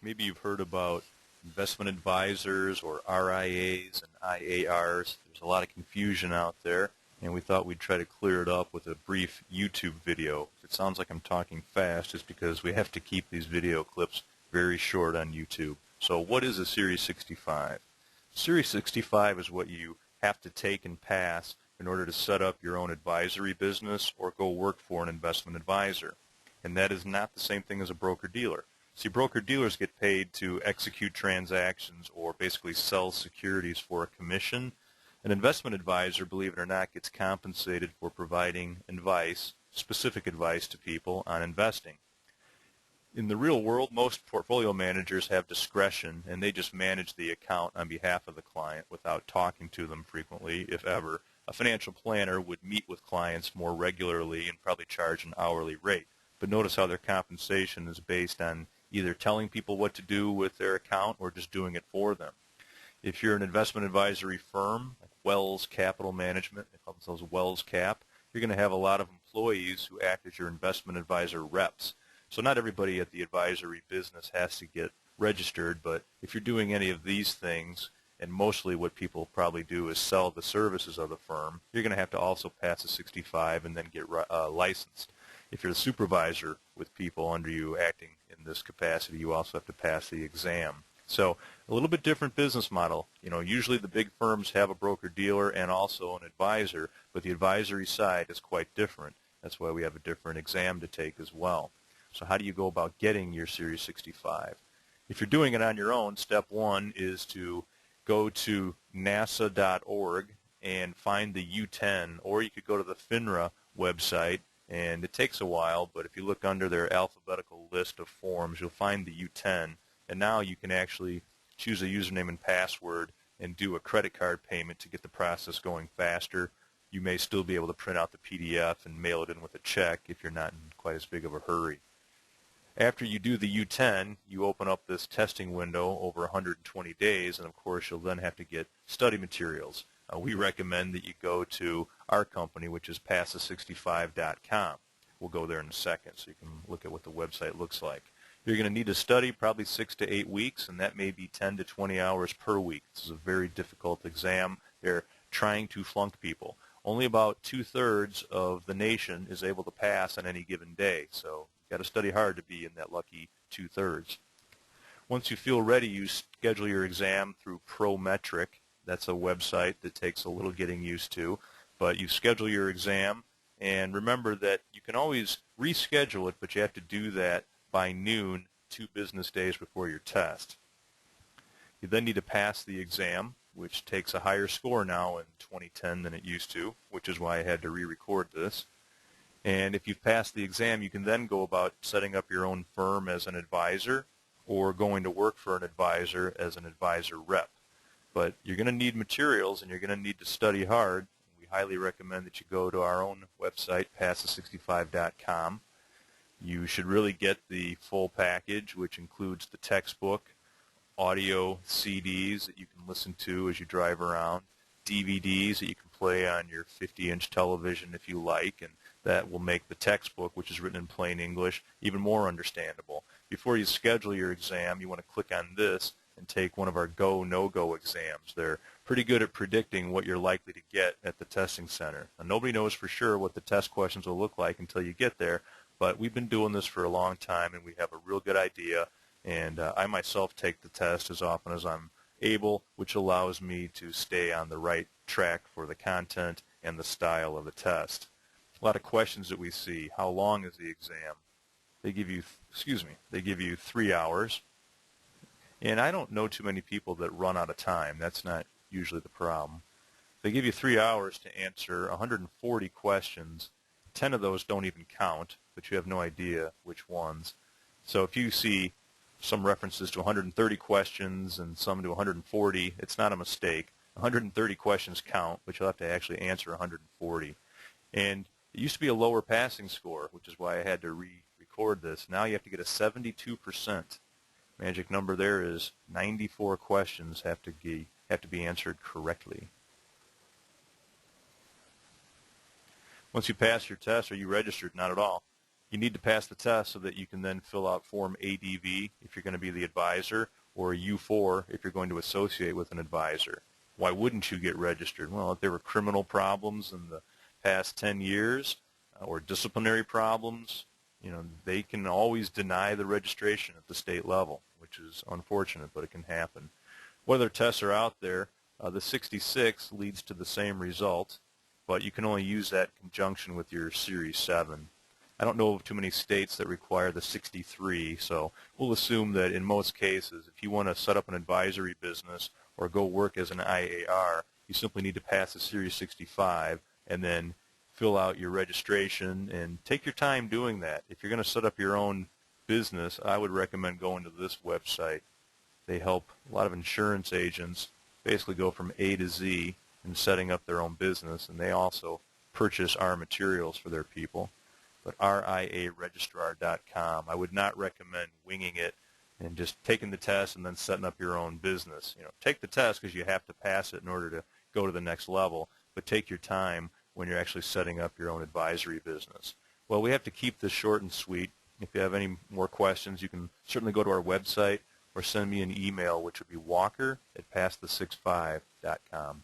Maybe you've heard about investment advisors or RIAs and IARs. There's a lot of confusion out there, and we thought we'd try to clear it up with a brief YouTube video. If it sounds like I'm talking fast, it's because we have to keep these video clips very short on YouTube. So what is a Series 65? Series 65 is what you have to take and pass in order to set up your own advisory business or go work for an investment advisor. And that is not the same thing as a broker-dealer. See, broker-dealers get paid to execute transactions or basically sell securities for a commission. An investment advisor, believe it or not, gets compensated for providing advice, specific advice to people on investing. In the real world, most portfolio managers have discretion, and they just manage the account on behalf of the client without talking to them frequently, if ever. A financial planner would meet with clients more regularly and probably charge an hourly rate. But notice how their compensation is based on either telling people what to do with their account or just doing it for them. If you're an investment advisory firm, like Wells Capital Management, they call themselves Wells Cap, you're going to have a lot of employees who act as your investment advisor reps. So not everybody at the advisory business has to get registered, but if you're doing any of these things, and mostly what people probably do is sell the services of the firm, you're going to have to also pass a 65 and then get licensed. If you're the supervisor with people under you acting in this capacity, you also have to pass the exam. So a little bit different business model. Usually the big firms have a broker-dealer and also an advisor, but the advisory side is quite different. That's why we have a different exam to take as well. So how do you go about getting your Series 65? If you're doing it on your own, step one is to go to nasa.org and find the U10, or you could go to the FINRA website, and it takes a while, but if you look under their alphabetical list of forms, you'll find the U10, and now you can actually choose a username and password and do a credit card payment to get the process going faster. You may still be able to print out the PDF and mail it in with a check if you're not in quite as big of a hurry. After you do the U10, you open up this testing window over 120 days, and of course you'll then have to get study materials. We recommend that you go to our company, which is passa65.com. We'll go there in a second so you can look at what the website looks like. You're going to need to study probably 6 to 8 weeks, and that may be 10 to 20 hours per week. This is a very difficult exam. They're trying to flunk people. Only about 2/3 of the nation is able to pass on any given day, so you've got to study hard to be in that lucky 2/3. Once you feel ready, you schedule your exam through Prometric. That's a website that takes a little getting used to, but you schedule your exam, and remember that you can always reschedule it, but you have to do that by noon 2 business days before your test. You then need to pass the exam, which takes a higher score now in 2010 than it used to, which is why I had to re-record this. And if you've passed the exam, you can then go about setting up your own firm as an advisor or going to work for an advisor as an advisor rep. But you're going to need materials and you're going to need to study hard. We highly recommend that you go to our own website, passa65.com. You should really get the full package, which includes the textbook, audio CDs that you can listen to as you drive around, DVDs that you can play on your 50-inch television if you like, and that will make the textbook, which is written in plain English, even more understandable. Before you schedule your exam, you want to click on this and take one of our go, no-go exams. They're pretty good at predicting what you're likely to get at the testing center. Now, nobody knows for sure what the test questions will look like until you get there, but we've been doing this for a long time, and we have a real good idea. And I myself take the test as often as I'm able, which allows me to stay on the right track for the content and the style of the test. A lot of questions that we see. How long is the exam? They give you 3 hours. And I don't know too many people that run out of time. That's not usually the problem. They give you 3 hours to answer 140 questions. 10 of those don't even count, but you have no idea which ones. So if you see some references to 130 questions and some to 140, it's not a mistake. 130 questions count, but you'll have to actually answer 140. And it used to be a lower passing score, which is why I had to re-record this. Now you have to get a 72%. Magic number there is 94 questions have to be answered correctly. Once you pass your test, are you registered? Not at all. You need to pass the test so that you can then fill out Form ADV if you're going to be the advisor, or U4 if you're going to associate with an advisor. Why wouldn't you get registered? Well, if there were criminal problems in the past 10 years or disciplinary problems, they can always deny the registration at the state level, which is unfortunate, but it can happen. What other tests are out there? The 66 leads to the same result, but you can only use that in conjunction with your Series 7. I don't know of too many states that require the 63, so we'll assume that in most cases, if you want to set up an advisory business or go work as an IAR, you simply need to pass the Series 65 and then fill out your registration, and take your time doing that. If you're going to set up your own business, I would recommend going to this website. They help a lot of insurance agents basically go from A to Z in setting up their own business, and they also purchase our materials for their people. But RIAregistrar.com. I would not recommend winging it and just taking the test and then setting up your own business. Take the test because you have to pass it in order to go to the next level, but take your time when you're actually setting up your own advisory business. Well, we have to keep this short and sweet. If you have any more questions, you can certainly go to our website or send me an email, which would be walker@passthe65.com.